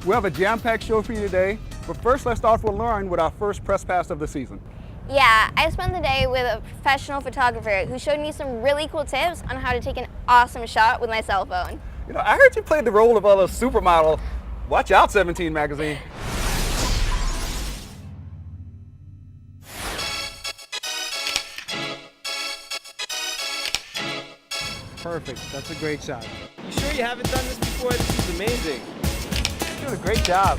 We have a jam-packed show for you today, but first let's start with Lauren with our first press pass of the season. Yeah, I spent the day with a professional photographer who showed me some really cool tips on how to take an awesome shot with my cell phone. You know, I heard you played the role of a supermodel. Watch out, 17 magazine. Perfect. That's a great shot. You sure you haven't done this before? This is amazing. You're doing a great job.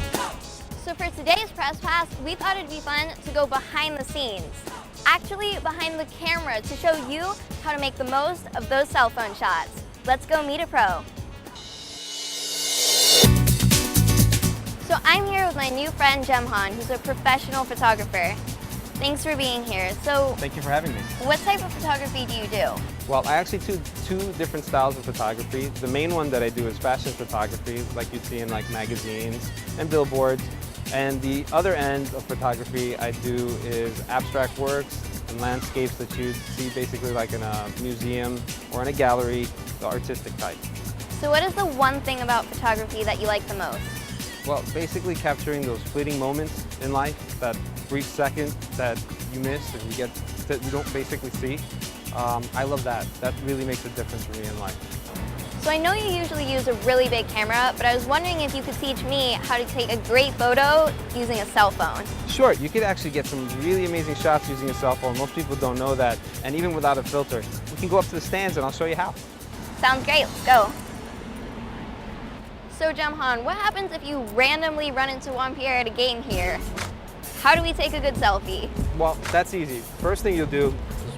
So for today's press pass, we thought it'd be fun to go behind the scenes. Actually, behind the camera to show you how to make the most of those cell phone shots. Let's go meet a pro. So I'm here with my new friend Cemhan, who's a professional photographer. Thanks for being here. So Thank you for having me. what type of photography do you do? Well, I actually do two different styles of photography. The main one that I do is fashion photography, like you'd see in like magazines and billboards. And the other end of photography I do is abstract works and landscapes that you'd see basically like in a museum or in a gallery, the artistic type. So what is the one thing about photography that you like the most? Well, basically capturing those fleeting moments in life, that brief second that you miss and that you don't basically see. I love that. That really makes a difference for me in life. So I know you usually use a really big camera, but I was wondering if you could teach me how to take a great photo using a cell phone. Sure, you could actually get some really amazing shots using a cell phone. Most people don't know that. And even without a filter, we can go up to the stands and I'll show you how. Sounds great, let's go. So Cemhan, what happens if you randomly run into Juan Pierre at a game here? How do we take a good selfie? Well, that's easy. First thing you'll do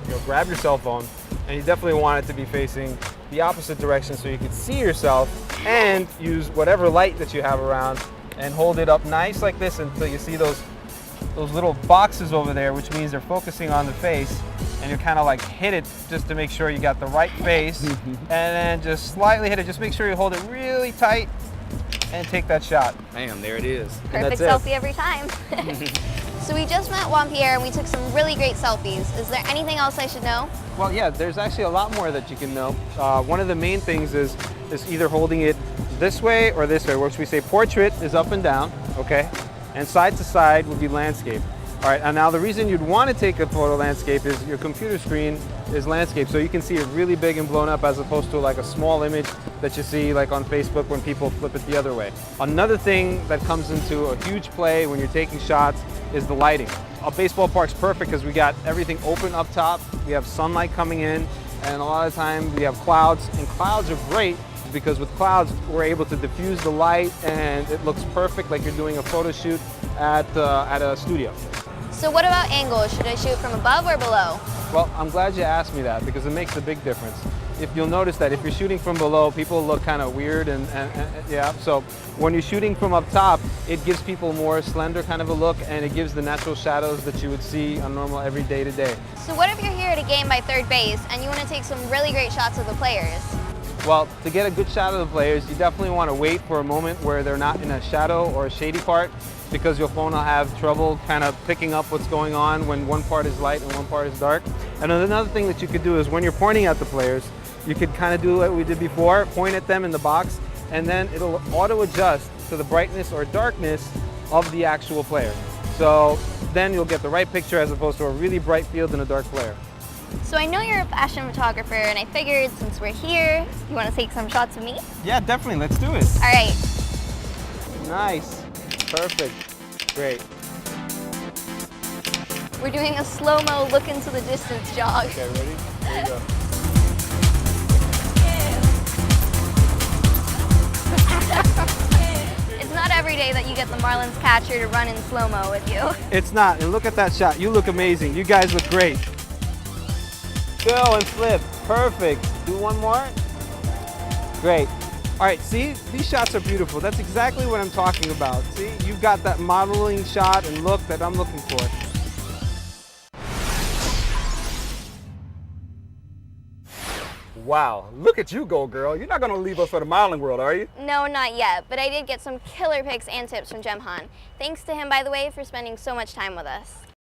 is grab your cell phone, and you definitely want it to be facing the opposite direction so you can see yourself, and use whatever light that you have around and hold it up nice like this until you see those little boxes over there, which means they're focusing on the face, and you kind of like hit it just to make sure you got the right face, and then just slightly hit it. Just make sure you hold it really tight and take that shot. Bam, there it is. Perfect selfie every time. So we just met Juan Pierre and we took some really great selfies. Is there anything else I should know? Well, yeah, there's actually a lot more that you can know. One of the main things is either holding it this way or this way, which we say portrait is up and down, okay? And side to side would be landscape. All right, and now the reason you'd want to take a photo landscape is your computer screen is landscape, so you can see it really big and blown up as opposed to like a small image that you see like on Facebook when people flip it the other way. Another thing that comes into a huge play when you're taking shots is the lighting. A baseball park's perfect because we got everything open up top, we have sunlight coming in, and a lot of time we have clouds, and clouds are great because with clouds we're able to diffuse the light and it looks perfect like you're doing a photo shoot at a studio. So what about angles? Should I shoot from above or below? Well, I'm glad you asked me that because it makes a big difference. If you'll notice that if you're shooting from below, people look kind of weird and yeah. So when you're shooting from up top, it gives people more slender kind of a look, and it gives the natural shadows that you would see on normal every day to day. So what if you're here at a game by third base and you want to take some really great shots of the players? Well, to get a good shot of the players, you definitely want to wait for a moment where they're not in a shadow or a shady part, because your phone will have trouble kind of picking up what's going on when one part is light and one part is dark. And another thing that you could do is when you're pointing at the players, you could kind of do what we did before, point at them in the box, and then it'll auto-adjust to the brightness or darkness of the actual player. So then you'll get the right picture as opposed to a really bright field and a dark player. So I know you're a fashion photographer, and I figured since we're here, you want to take some shots of me? Yeah, definitely. Let's do it. All right. Nice. Perfect. Great. We're doing a slow-mo look into the distance jog. Okay, ready? Here we go. It's not every day that you get the Marlins catcher to run in slow-mo with you. It's not. And look at that shot. You look amazing. You guys look great. Go and flip. Perfect. Do one more. Great. All right, see, these shots are beautiful. That's exactly what I'm talking about. See, you've got that modeling shot and look that I'm looking for. Wow, look at you go, girl. You're not gonna leave us for the modeling world, are you? No, not yet, but I did get some killer pics and tips from Cemhan. Thanks to him, by the way, for spending so much time with us.